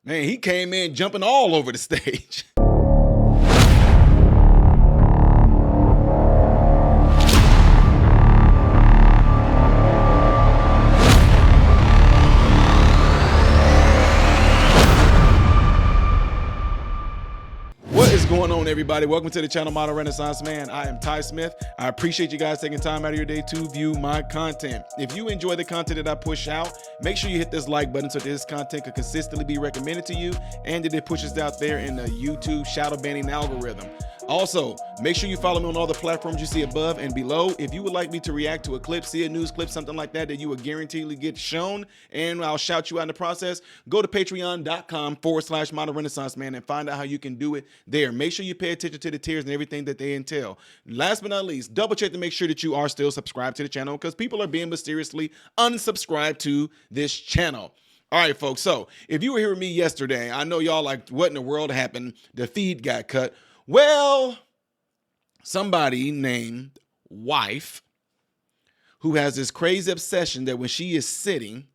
Man, he came in jumping all over the stage. What is going on, everybody? Welcome to the channel Model Renaissance Man. I am Ty Smith. I appreciate you guys taking time out of your day to view my content. If you enjoy the content that I push out, make sure you hit this like button so this content can consistently be recommended to you and that it pushes out there in the YouTube shadow banning algorithm. Also, make sure you follow me on all the platforms you see above and below. If you would like me to react to a clip, see a news clip, something like that you will guaranteedly get shown, and I'll shout you out in the process, go to patreon.com/Model Renaissance Man and find out how you can do it there. Make sure you pay attention to the tiers and everything that they entail. Last but not least, double check to make sure that you are still subscribed to the channel because people are being mysteriously unsubscribed to this channel. All right, folks, so if you were here with me yesterday, I know y'all like, what in the world happened? The feed got cut. Well, somebody named Wife, who has this crazy obsession that when she is sitting,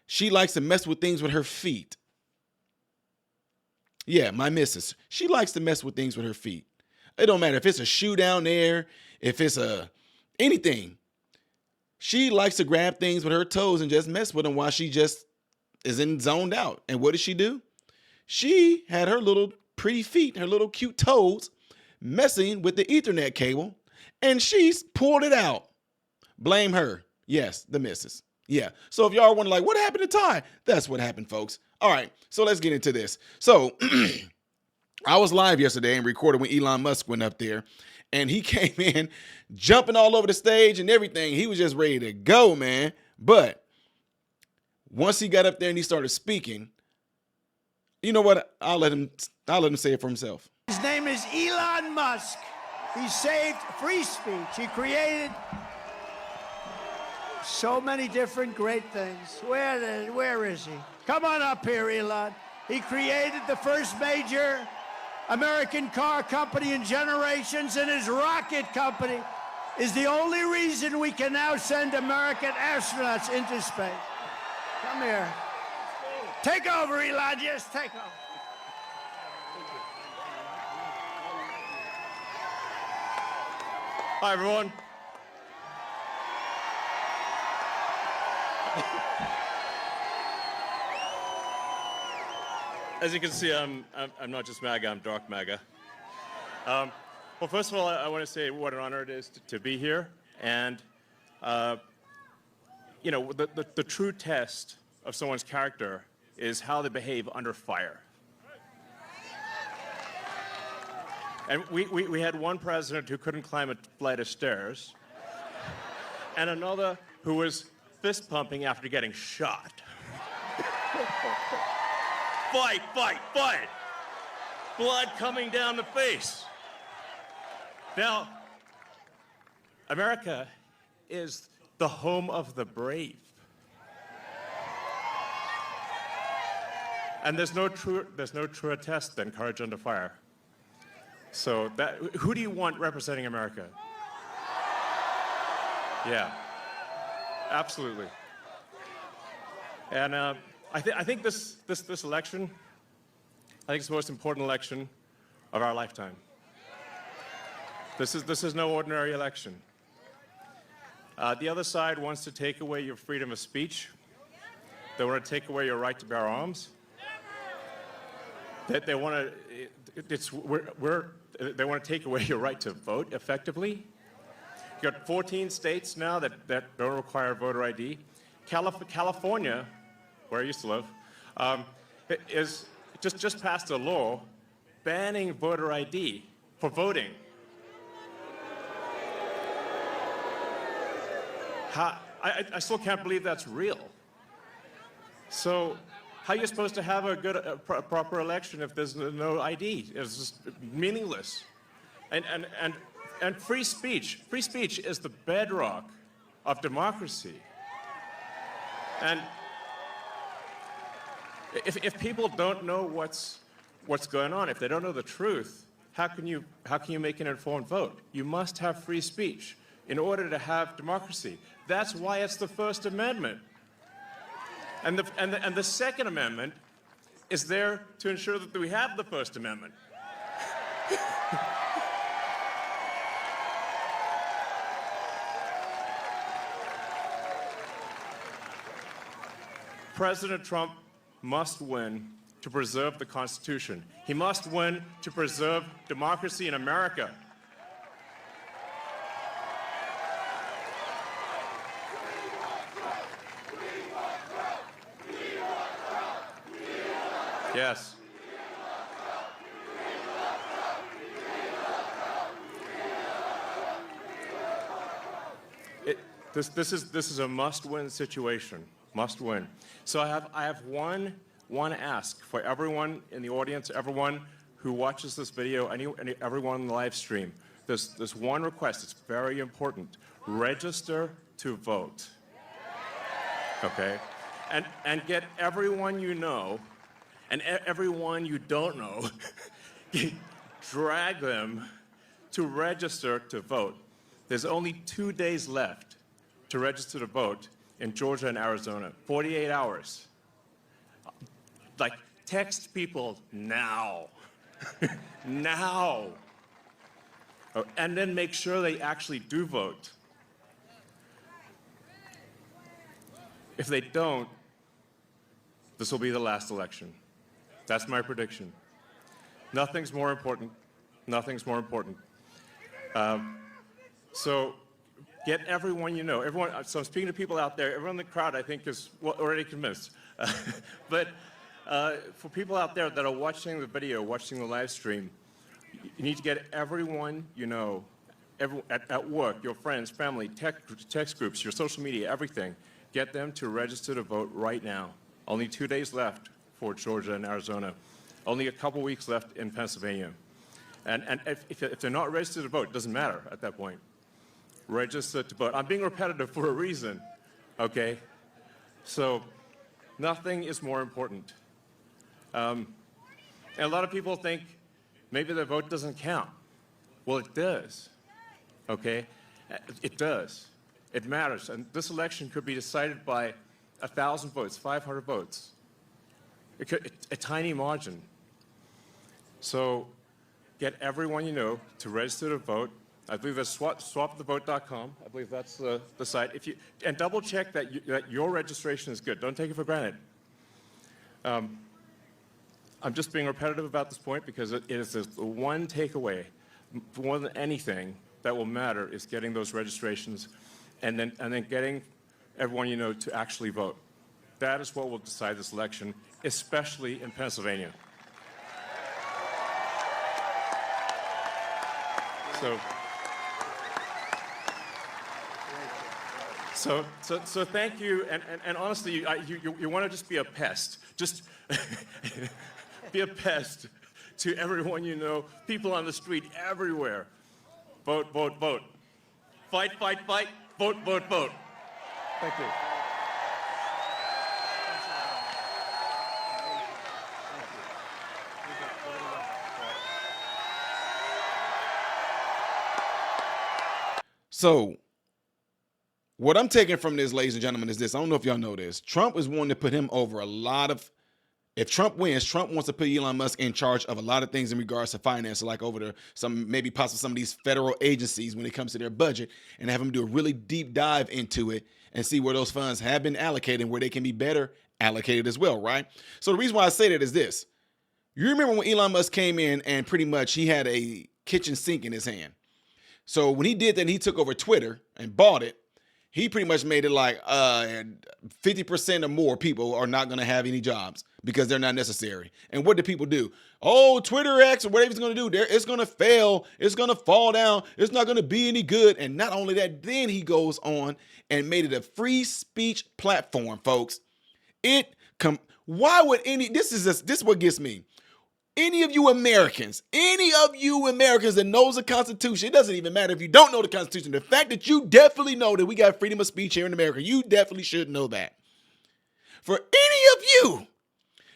she likes to mess with things with her feet. Yeah, my missus. She likes to mess with things with her feet. It don't matter if it's a shoe down there, if it's anything. She likes to grab things with her toes and just mess with them while she just isn't zoned out. And what did she do? She had her little pretty feet, her little cute toes, messing with the Ethernet cable, and she's pulled it out. Blame her. Yes, the missus. Yeah. So if y'all wonder, like, what happened to Ty? That's what happened, folks. All right, so let's get into this. So I was live yesterday and recorded when Elon Musk went up there, and he came in jumping all over the stage and everything. He was just ready to go, man. But once he got up there and he started speaking, you know what? I'll let him say it for himself. His name is Elon Musk. He saved free speech. He created so many different great things. Where is he? Come on up here, Elon. He created the first major American car company in generations, and his rocket company is the only reason we can now send American astronauts into space. Come here. Take over, Elon. Just take over. Hi, everyone. As you can see, I'm not just MAGA, I'm dark MAGA. Well, first of all, I want to say what an honor it is to be here. And, you know, the true test of someone's character is how they behave under fire. And we had one president who couldn't climb a flight of stairs, and another who was fist pumping after getting shot. Fight, fight, fight! Blood coming down the face. Now, America is the home of the brave. And there's no truer test than courage under fire. So who do you want representing America? Yeah, absolutely. And I think this election, I think it's the most important election of our lifetime. This is no ordinary election. The other side wants to take away your freedom of speech. They want to take away your right to bear arms. They want to take away your right to vote effectively. You've got 14 states now that don't require voter ID. California, where I used to live, is just passed a law banning voter ID for voting. I still can't believe that's real. So how are you supposed to have a proper election if there's no ID? It's just meaningless. And free speech is the bedrock of democracy. And if people don't know what's going on, if they don't know the truth, how can you make an informed vote? You must have free speech in order to have democracy. That's why it's the First Amendment. And the Second Amendment is there to ensure that we have the First Amendment. President Trump must win to preserve the Constitution. He must win to preserve democracy in America. Yes. This is a must-win situation. Must win. So I have one ask for everyone in the audience, everyone who watches this video, everyone in the live stream. There's one request. It's very important. Register to vote. Okay? And get everyone you know and everyone you don't know, drag them to register to vote. There's only 2 days left to register to vote in Georgia and Arizona, 48 hours. Like, text people now. Now. Oh, and then make sure they actually do vote. If they don't, this will be the last election. That's my prediction. Nothing's more important. Nothing's more important. So get everyone you know. So I'm speaking to people out there. Everyone in the crowd, I think, is already convinced. But for people out there that are watching the video, watching the live stream, you need to get everyone you know, at work, your friends, family, text groups, your social media, everything. Get them to register to vote right now. Only 2 days left for Georgia and Arizona. Only a couple weeks left in Pennsylvania. And if they're not registered to vote, it doesn't matter at that point. Register to vote. I'm being repetitive for a reason, okay? So nothing is more important. And a lot of people think maybe their vote doesn't count. Well, it does, okay? It does. It matters. And this election could be decided by 1,000 votes, 500 votes. A tiny margin. So get everyone you know to register to vote. I believe that's swapthevote.com. I believe that's the site. And double check that your registration is good. Don't take it for granted. I'm just being repetitive about this point because it is the one takeaway, more than anything, that will matter is getting those registrations and then getting everyone you know to actually vote. That is what will decide this election, especially in Pennsylvania. So thank you, and honestly, you want to just be a pest. Just be a pest to everyone you know, people on the street, everywhere. Vote, vote, vote. Fight, fight, fight. Vote, vote, vote. Thank you. So what I'm taking from this, ladies and gentlemen, is this. I don't know if y'all know this. Trump is wanting to put him over a lot of, if Trump wins, Trump wants to put Elon Musk in charge of a lot of things in regards to finance, like over maybe possibly some of these federal agencies when it comes to their budget, and have him do a really deep dive into it and see where those funds have been allocated and where they can be better allocated as well, right? So the reason why I say that is this. You remember when Elon Musk came in and pretty much he had a kitchen sink in his hand. So when he did that and he took over Twitter and bought it, he pretty much made it like 50% or more people are not going to have any jobs because they're not necessary. And what do people do? Oh, Twitter X or whatever it's going to do, it's going to fail. It's going to fall down. It's not going to be any good. And not only that, then he goes on and made it a free speech platform, folks. Why would this is what gets me. Any of you Americans that knows the Constitution, it doesn't even matter if you don't know the Constitution. The fact that you definitely know that we got freedom of speech here in America, you definitely should know that. For any of you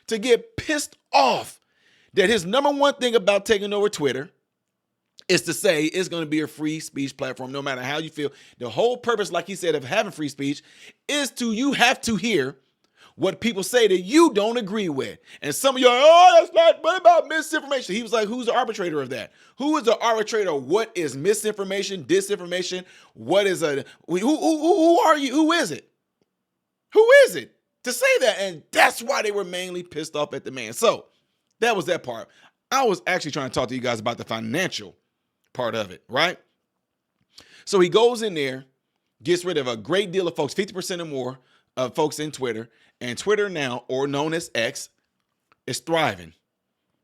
to get pissed off that his number one thing about taking over Twitter is to say it's going to be a free speech platform, no matter how you feel. The whole purpose, like he said, of having free speech is you have to hear what people say that you don't agree with. And some of you are, oh, that's not what about misinformation. He was like, who's the arbitrator of that? Who is the arbitrator of what is misinformation, disinformation? What is who are you? Who is it? Who is it to say that? And that's why they were mainly pissed off at the man. So that was that part. I was actually trying to talk to you guys about the financial part of it, right? So he goes in there, gets rid of a great deal of folks, 50% or more of folks in Twitter. And Twitter now, or known as X, is thriving.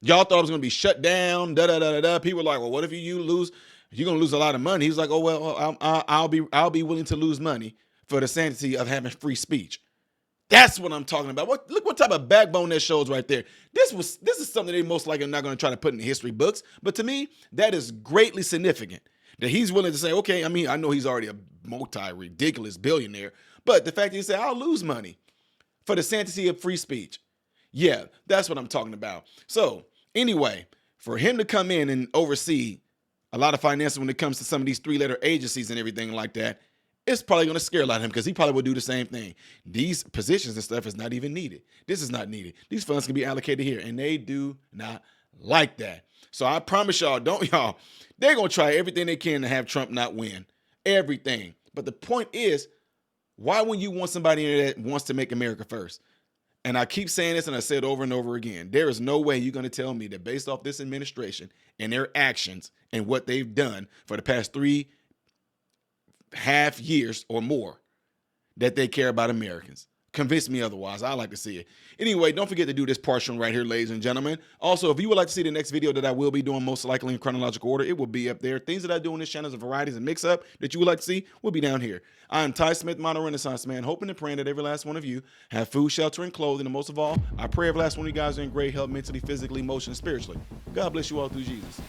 Y'all thought it was going to be shut down, da-da-da-da-da. People were like, well, what if you lose? You're going to lose a lot of money. He was like, oh, well, I'll be willing to lose money for the sanctity of having free speech. That's what I'm talking about. Look what type of backbone that shows right there. This is something they most likely are not going to try to put in the history books. But to me, that is greatly significant. That he's willing to say, okay, I mean, I know he's already a multi-ridiculous billionaire, but the fact that he said, I'll lose money for the sanctity of free speech. Yeah, that's what I'm talking about. So anyway, for him to come in and oversee a lot of finances when it comes to some of these three-letter agencies and everything like that, it's probably going to scare a lot of him because he probably will do the same thing. These positions and stuff is not even needed. This is not needed. These funds can be allocated here, and they do not like that. So I promise y'all, they're going to try everything they can to have Trump not win. Everything. But the point is, why when you want somebody in there that wants to make America first? And I keep saying this, and I said over and over again, there is no way you're going to tell me that based off this administration and their actions and what they've done for the past 3.5 years or more, that they care about Americans. Convince me otherwise. I like to see it. Anyway, don't forget to do this portion right here, ladies and gentlemen. Also, if you would like to see the next video that I will be doing, most likely in chronological order, it will be up there. Things that I do on this channel, and varieties and mix-up that you would like to see will be down here. I am Ty Smith, Modern Renaissance Man, hoping and praying that every last one of you have food, shelter, and clothing. And most of all, I pray every last one of you guys are in great health, mentally, physically, emotionally, spiritually. God bless you all through Jesus.